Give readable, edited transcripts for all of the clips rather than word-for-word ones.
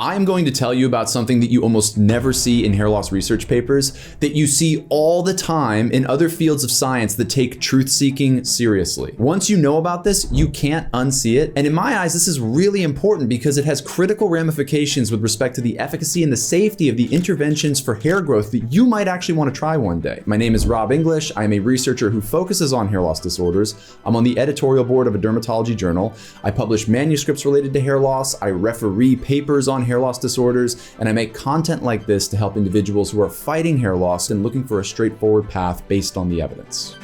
I'm going to tell you about something that you almost never see in hair loss research papers, that you see all the time in other fields of science that take truth-seeking seriously. Once you know about this, you can't unsee it. And in my eyes, this is really important because it has critical ramifications with respect to the efficacy and the safety of the interventions for hair growth that you might actually want to try one day. My name is Rob English. I'm a researcher who focuses on hair loss disorders. I'm on the editorial board of a dermatology journal. I publish manuscripts related to hair loss. I referee papers on hair loss disorders, and I make content like this to help individuals who are fighting hair loss and looking for a straightforward path based on the evidence.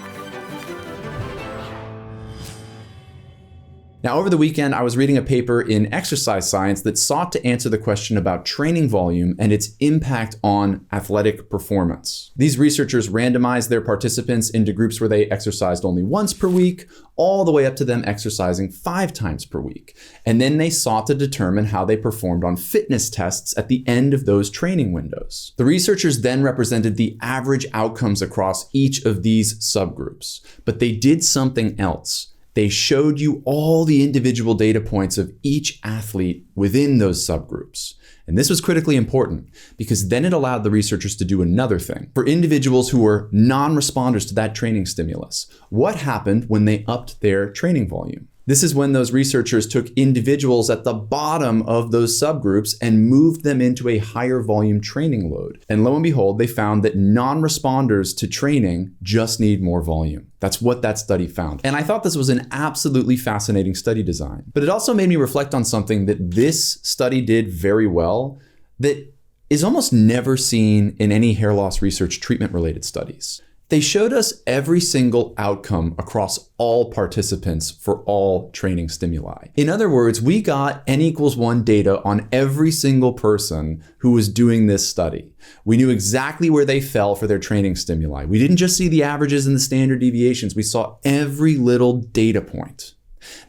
Now, over the weekend, I was reading a paper in Exercise Science that sought to answer the question about training volume and its impact on athletic performance. These researchers randomized their participants into groups where they exercised only once per week, all the way up to them exercising 5 times per week. And then they sought to determine how they performed on fitness tests at the end of those training windows. The researchers then represented the average outcomes across each of these subgroups, but they did something else. They showed you all the individual data points of each athlete within those subgroups. And this was critically important because then it allowed the researchers to do another thing. For individuals who were non-responders to that training stimulus, what happened when they upped their training volume? This is when those researchers took individuals at the bottom of those subgroups and moved them into a higher volume training load. And lo and behold, they found that non-responders to training just need more volume. That's what that study found. And I thought this was an absolutely fascinating study design. But it also made me reflect on something that this study did very well that is almost never seen in any hair loss research treatment-related studies. They showed us every single outcome across all participants for all training stimuli. In other words, we got N=1 data on every single person who was doing this study. We knew exactly where they fell for their training stimuli. We didn't just see the averages and the standard deviations. We saw every little data point.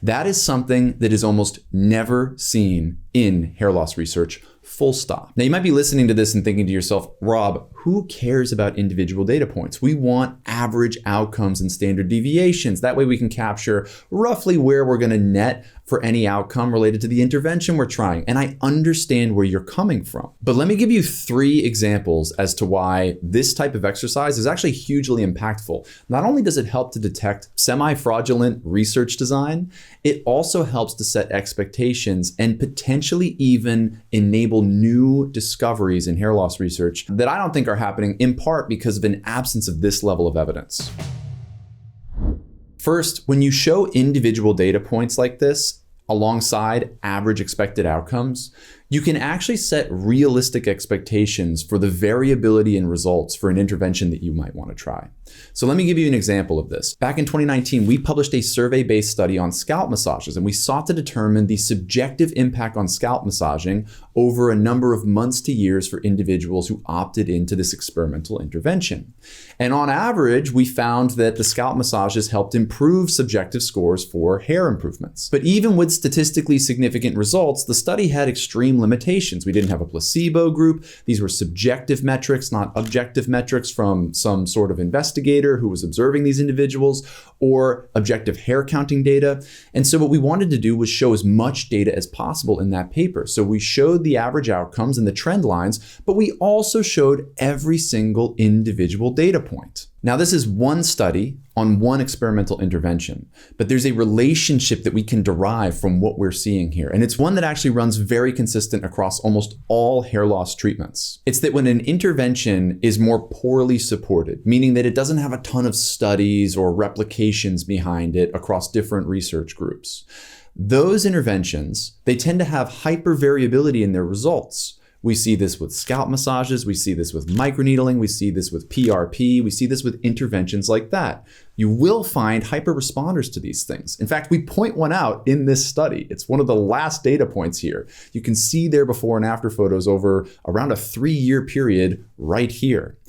That is something that is almost never seen in hair loss research, full stop. Now you might be listening to this and thinking to yourself, Rob, who cares about individual data points? We want average outcomes and standard deviations. That way we can capture roughly where we're gonna net for any outcome related to the intervention we're trying. And I understand where you're coming from. But let me give you 3 examples as to why this type of exercise is actually hugely impactful. Not only does it help to detect semi-fraudulent research design, it also helps to set expectations and potentially even enable new discoveries in hair loss research that I don't think are happening, in part because of an absence of this level of evidence. First, when you show individual data points like this alongside average expected outcomes, you can actually set realistic expectations for the variability in results for an intervention that you might want to try. So let me give you an example of this. Back in 2019, we published a survey-based study on scalp massages, and we sought to determine the subjective impact on scalp massaging over a number of months to years for individuals who opted into this experimental intervention. And on average, we found that the scalp massages helped improve subjective scores for hair improvements. But even with statistically significant results, the study had extreme limitations. We didn't have a placebo group. These were subjective metrics, not objective metrics from some sort of investigator who was observing these individuals, or objective hair counting data. And so what we wanted to do was show as much data as possible in that paper. So we showed the average outcomes and the trend lines, but we also showed every single individual data point. Now, this is one study on one experimental intervention, but there's a relationship that we can derive from what we're seeing here. And it's one that actually runs very consistent across almost all hair loss treatments. It's that when an intervention is more poorly supported, meaning that it doesn't have a ton of studies or replications behind it across different research groups, those interventions, they tend to have hypervariability in their results. We see this with scalp massages, we see this with microneedling, we see this with PRP, we see this with interventions like that. You will find hyper-responders to these things. In fact, we point one out in this study. It's one of the last data points here. You can see their before and after photos over around a 3-year period right here.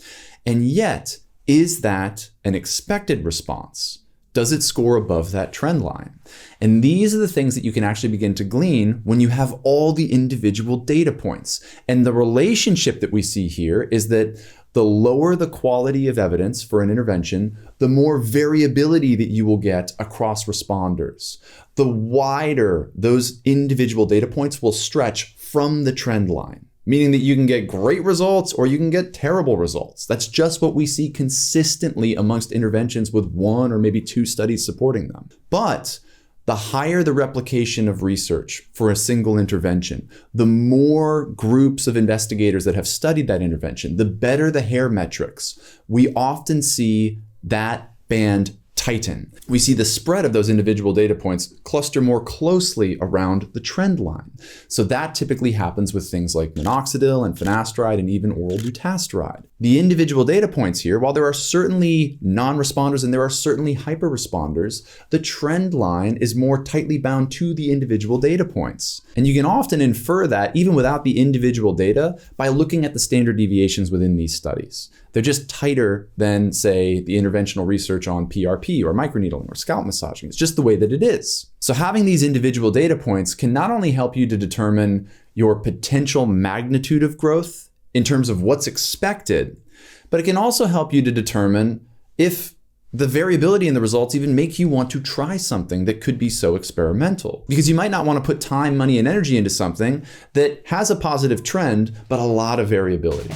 And yet, is that an expected response? Does it score above that trend line? And these are the things that you can actually begin to glean when you have all the individual data points. And the relationship that we see here is that the lower the quality of evidence for an intervention, the more variability that you will get across responders. The wider those individual data points will stretch from the trend line, meaning that you can get great results or you can get terrible results. That's just what we see consistently amongst interventions with 1 or maybe 2 studies supporting them. But the higher the replication of research for a single intervention, the more groups of investigators that have studied that intervention, the better the hair metrics. We often see that band tighten. We see the spread of those individual data points cluster more closely around the trend line. So that typically happens with things like minoxidil and finasteride and even oral dutasteride. The individual data points here, while there are certainly non-responders and there are certainly hyper-responders, the trend line is more tightly bound to the individual data points. And you can often infer that even without the individual data by looking at the standard deviations within these studies. They're just tighter than, say, the interventional research on PRP or microneedling or scalp massaging. It's just the way that it is. So having these individual data points can not only help you to determine your potential magnitude of growth in terms of what's expected, but it can also help you to determine if the variability in the results even make you want to try something that could be so experimental. Because you might not want to put time, money, and energy into something that has a positive trend, but a lot of variability.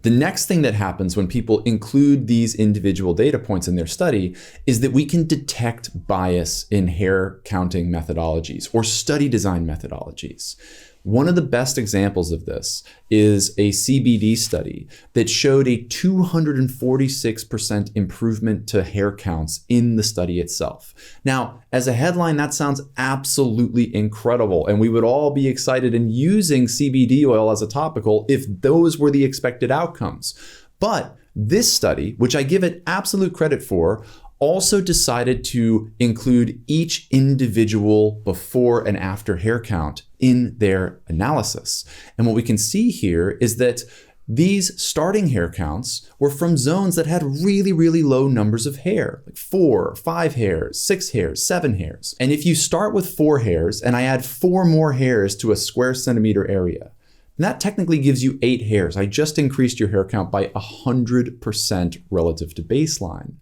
The next thing that happens when people include these individual data points in their study is that we can detect bias in hair counting methodologies or study design methodologies. One of the best examples of this is a CBD study that showed a 246% improvement to hair counts in the study itself. Now, as a headline, that sounds absolutely incredible, and we would all be excited in using CBD oil as a topical if those were the expected outcomes. But this study, which I give it absolute credit for, also decided to include each individual before and after hair count in their analysis. And what we can see here is that these starting hair counts were from zones that had really, really low numbers of hair, like 4, 5 hairs, 6 hairs, 7 hairs. And if you start with 4 hairs and I add 4 more hairs to a square centimeter area, that technically gives you 8 hairs. I just increased your hair count by 100% relative to baseline.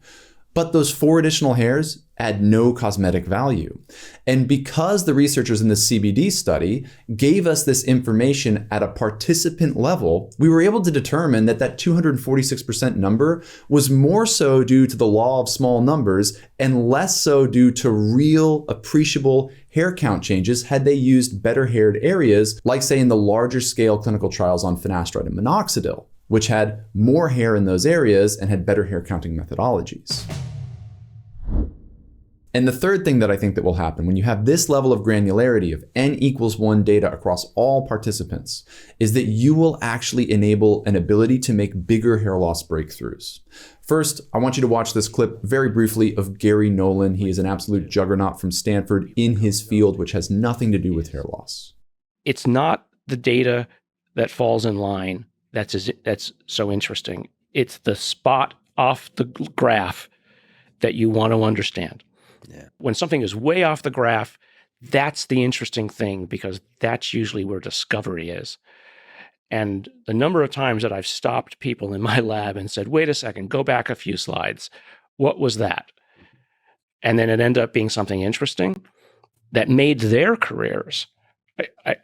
But those 4 additional hairs add no cosmetic value. And because the researchers in the CBD study gave us this information at a participant level, we were able to determine that that 246% number was more so due to the law of small numbers and less so due to real appreciable hair count changes had they used better haired areas, like say in the larger scale clinical trials on finasteride and minoxidil, which had more hair in those areas and had better hair counting methodologies. And the third thing that I think that will happen when you have this level of granularity of n=1 data across all participants is that you will actually enable an ability to make bigger hair loss breakthroughs. First, I want you to watch this clip very briefly of Gary Nolan. He is an absolute juggernaut from Stanford in his field, which has nothing to do with hair loss. It's not the data that falls in line that's so interesting. It's the spot off the graph that you want to understand. Yeah. When something is way off the graph, that's the interesting thing because that's usually where discovery is. And the number of times that I've stopped people in my lab and said, wait a second, go back a few slides. What was that? And then it ended up being something interesting that made their careers.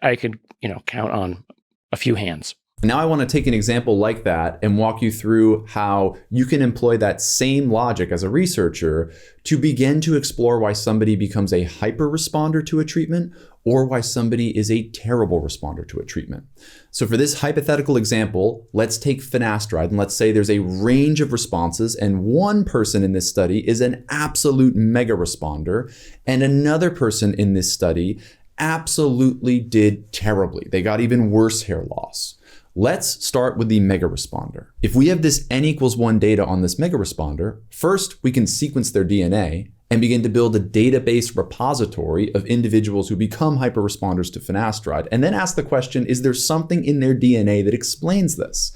I could, count on a few hands. Now I want to take an example like that and walk you through how you can employ that same logic as a researcher to begin to explore why somebody becomes a hyper responder to a treatment or why somebody is a terrible responder to a treatment. So for this hypothetical example, let's take finasteride and let's say there's a range of responses and one person in this study is an absolute mega responder and another person in this study absolutely did terribly. They got even worse hair loss. Let's start with the mega responder. If we have this n=1 data on this mega responder, first we can sequence their DNA and begin to build a database repository of individuals who become hyperresponders to finasteride, and then ask the question, is there something in their DNA that explains this?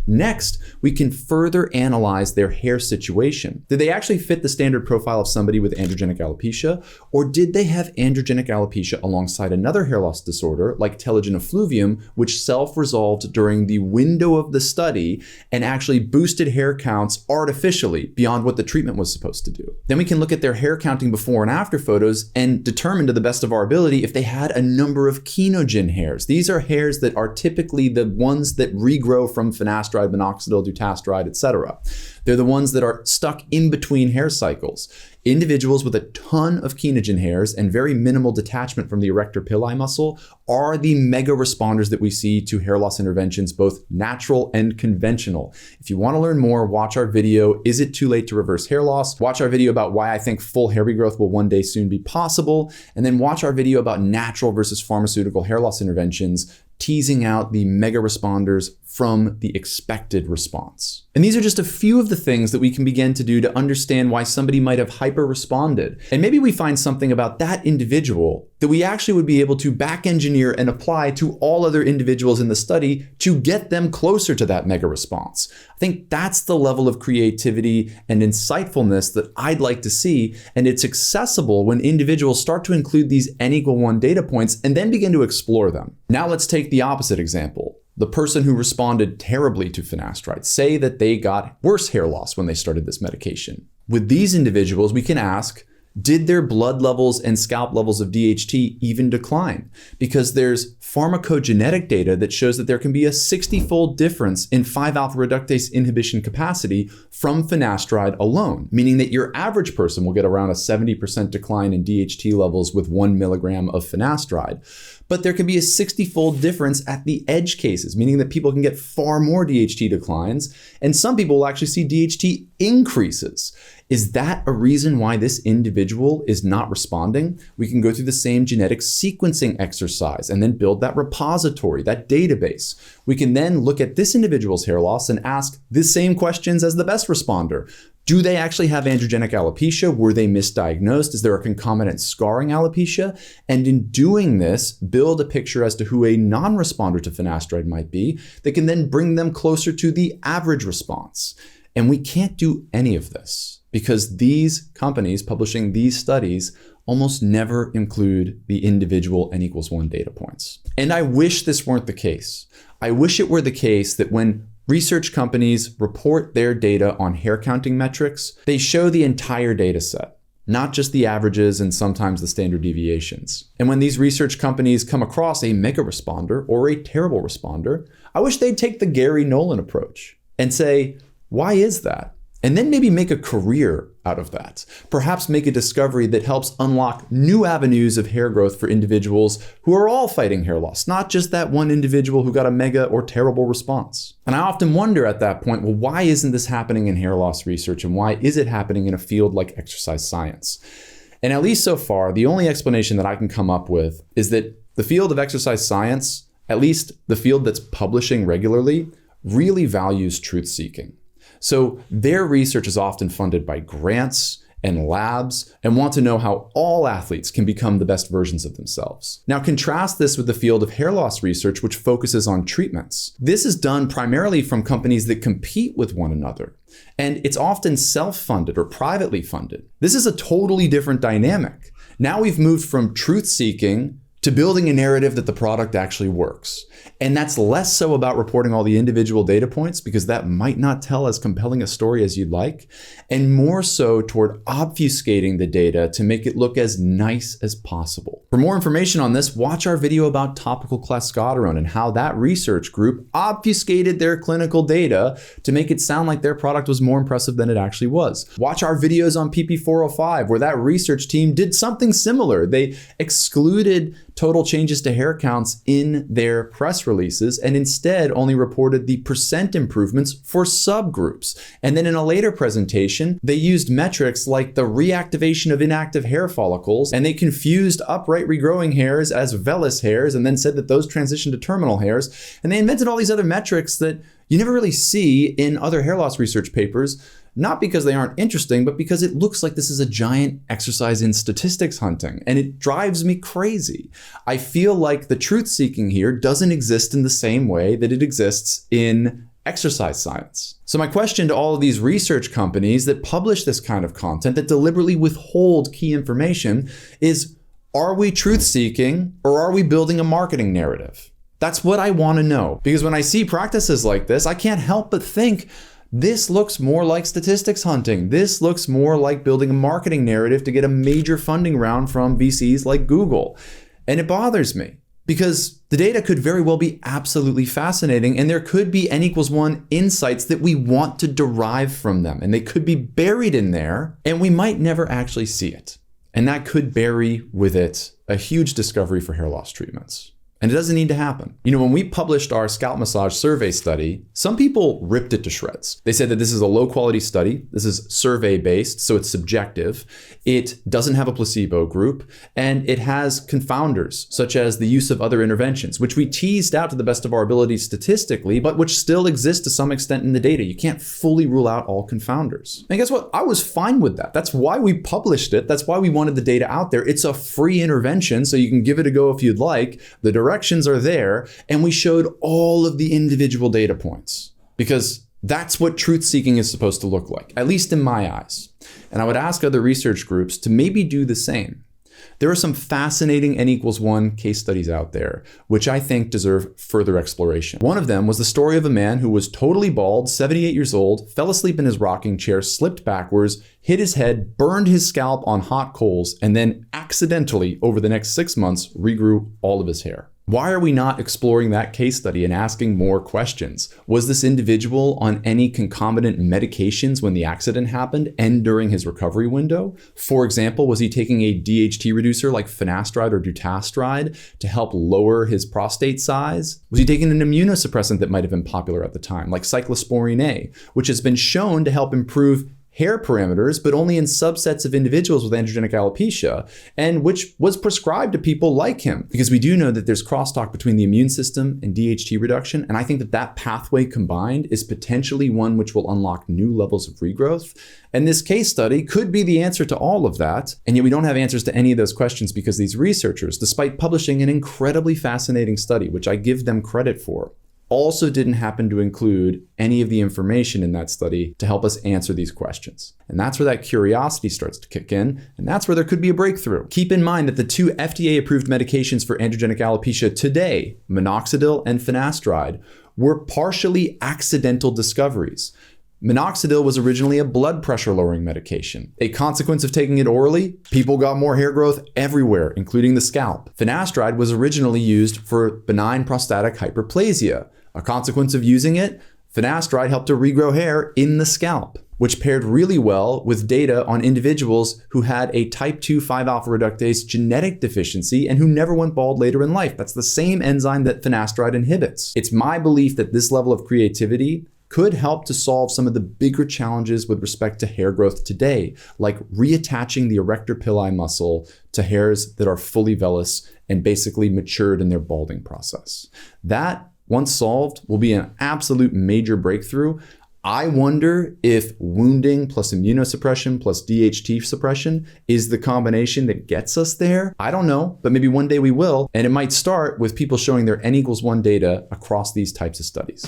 Next, we can further analyze their hair situation. Did they actually fit the standard profile of somebody with androgenic alopecia, or did they have androgenic alopecia alongside another hair loss disorder like telogen effluvium, which self-resolved during the window of the study and actually boosted hair counts artificially beyond what the treatment was supposed to do? Then we can look at their hair counting before and after photos and determine to the best of our ability if they had a number of kenogen hairs. These are hairs that are typically the ones that regrow from finasteride, minoxidil, dutasteride, etc. They're the ones that are stuck in between hair cycles. Individuals with a ton of kenogen hairs and very minimal detachment from the erector pili muscle are the mega responders that we see to hair loss interventions, both natural and conventional. If you want to learn more, watch our video, Is It Too Late to Reverse Hair Loss? Watch our video about why I think full hair regrowth will one day soon be possible, and then watch our video about natural versus pharmaceutical hair loss interventions, teasing out the mega responders from the expected response. And these are just a few of the things that we can begin to do to understand why somebody might have hyper-responded. And maybe we find something about that individual that we actually would be able to back engineer and apply to all other individuals in the study to get them closer to that mega response. I think that's the level of creativity and insightfulness that I'd like to see, and it's accessible when individuals start to include these N=1 data points and then begin to explore them. Now let's take the opposite example. The person who responded terribly to finasteride, say that they got worse hair loss when they started this medication. With these individuals, we can ask, did their blood levels and scalp levels of DHT even decline? Because there's pharmacogenetic data that shows that there can be a 60-fold difference in 5-alpha reductase inhibition capacity from finasteride alone, meaning that your average person will get around a 70% decline in DHT levels with 1 milligram of finasteride. But there can be a 60-fold difference at the edge cases, meaning that people can get far more DHT declines, and some people will actually see DHT increases. Is that a reason why this individual is not responding? We can go through the same genetic sequencing exercise and then build that repository, that database. We can then look at this individual's hair loss and ask the same questions as the best responder. Do they actually have androgenic alopecia? Were they misdiagnosed? Is there a concomitant scarring alopecia? And in doing this, build a picture as to who a non-responder to finasteride might be that can then bring them closer to the average response. And we can't do any of this because these companies publishing these studies almost never include the individual N=1 data points. And I wish this weren't the case. I wish it were the case that when research companies report their data on hair counting metrics, they show the entire data set, not just the averages and sometimes the standard deviations. And when these research companies come across a mega responder or a terrible responder, I wish they'd take the Gary Nolan approach and say, why is that? And then maybe make a career out of that. Perhaps make a discovery that helps unlock new avenues of hair growth for individuals who are all fighting hair loss, not just that one individual who got a mega or terrible response. And I often wonder at that point, well, why isn't this happening in hair loss research, and why is it happening in a field like exercise science? And at least so far, the only explanation that I can come up with is that the field of exercise science, at least the field that's publishing regularly, really values truth-seeking. So their research is often funded by grants and labs and want to know how all athletes can become the best versions of themselves. Now contrast this with the field of hair loss research, which focuses on treatments. This is done primarily from companies that compete with one another, and it's often self-funded or privately funded. This is a totally different dynamic. Now we've moved from truth-seeking to building a narrative that the product actually works. And that's less so about reporting all the individual data points, because that might not tell as compelling a story as you'd like, and more so toward obfuscating the data to make it look as nice as possible. For more information on this, watch our video about topical clascoterone and how that research group obfuscated their clinical data to make it sound like their product was more impressive than it actually was. Watch our videos on PP405, where that research team did something similar. They excluded total changes to hair counts in their press releases and instead only reported the % improvements for subgroups. And then in a later presentation, they used metrics like the reactivation of inactive hair follicles, and they confused upright regrowing hairs as vellus hairs and then said that those transitioned to terminal hairs. And they invented all these other metrics that you never really see in other hair loss research papers, not because they aren't interesting, but because it looks like this is a giant exercise in statistics hunting, and it drives me crazy. I feel like the truth seeking here doesn't exist in the same way that it exists in exercise science. So my question to all of these research companies that publish this kind of content, that deliberately withhold key information, is, are we truth-seeking or are we building a marketing narrative? That's what I want to know. Because when I see practices like this, I can't help but think, this looks more like statistics hunting. This looks more like building a marketing narrative to get a major funding round from VCs like Google. And it bothers me because the data could very well be absolutely fascinating, and there could be N=1 insights that we want to derive from them, and they could be buried in there, and we might never actually see it. And that could bury with it a huge discovery for hair loss treatments. And it doesn't need to happen. You know, when we published our scalp massage survey study, some people ripped it to shreds. They said that this is a low quality study. This is survey based, so it's subjective. It doesn't have a placebo group, and it has confounders, such as the use of other interventions, which we teased out to the best of our ability statistically, but which still exist to some extent in the data. You can't fully rule out all confounders. And guess what? I was fine with that. That's why we published it. That's why we wanted the data out there. It's a free intervention, so you can give it a go if you'd like. The directions are there, and we showed all of the individual data points because that's what truth-seeking is supposed to look like, at least in my eyes. And I would ask other research groups to maybe do the same. There are some fascinating N=1 case studies out there, which I think deserve further exploration. One of them was the story of a man who was totally bald, 78 years old, fell asleep in his rocking chair, slipped backwards, hit his head, burned his scalp on hot coals, and then accidentally, over the next 6 months, regrew all of his hair. Why are we not exploring that case study and asking more questions? Was this individual on any concomitant medications when the accident happened and during his recovery window? For example, was he taking a DHT reducer like finasteride or dutasteride to help lower his prostate size? Was he taking an immunosuppressant that might have been popular at the time, like cyclosporine A, which has been shown to help improve hair parameters, but only in subsets of individuals with androgenic alopecia, and which was prescribed to people like him? Because we do know that there's crosstalk between the immune system and DHT reduction, and I think that that pathway combined is potentially one which will unlock new levels of regrowth. And this case study could be the answer to all of that, and yet we don't have answers to any of those questions because these researchers, despite publishing an incredibly fascinating study, which I give them credit for, also didn't happen to include any of the information in that study to help us answer these questions. And that's where that curiosity starts to kick in, and that's where there could be a breakthrough. Keep in mind that the 2 FDA-approved medications for androgenic alopecia today, minoxidil and finasteride, were partially accidental discoveries. Minoxidil was originally a blood pressure lowering medication. A consequence of taking it orally, people got more hair growth everywhere, including the scalp. Finasteride was originally used for benign prostatic hyperplasia. A consequence of using it, finasteride helped to regrow hair in the scalp, which paired really well with data on individuals who had a type 2 5-alpha reductase genetic deficiency and who never went bald later in life. That's the same enzyme that finasteride inhibits. It's my belief that this level of creativity could help to solve some of the bigger challenges with respect to hair growth today, like reattaching the erector pili muscle to hairs that are fully vellus and basically matured in their balding process. That, once solved, will be an absolute major breakthrough. I wonder if wounding plus immunosuppression plus DHT suppression is the combination that gets us there. I don't know, but maybe one day we will, and it might start with people showing their N=1 data across these types of studies.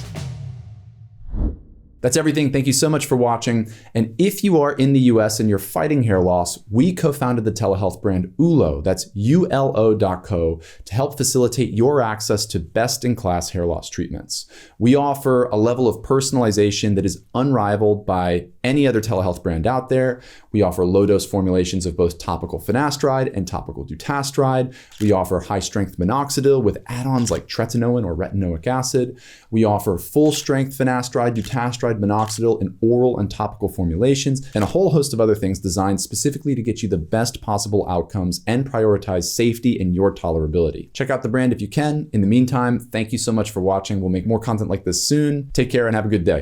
That's everything. Thank you so much for watching. And if you are in the US and you're fighting hair loss, we co-founded the telehealth brand Ulo, that's ULO.co, to help facilitate your access to best-in-class hair loss treatments. We offer a level of personalization that is unrivaled by any other telehealth brand out there. We offer low-dose formulations of both topical finasteride and topical dutasteride. We offer high-strength minoxidil with add-ons like tretinoin or retinoic acid. We offer full-strength finasteride, dutasteride, minoxidil in oral and topical formulations, and a whole host of other things designed specifically to get you the best possible outcomes and prioritize safety and your tolerability. Check out the brand if you can. In the meantime, thank you so much for watching. We'll make more content like this soon. Take care and have a good day.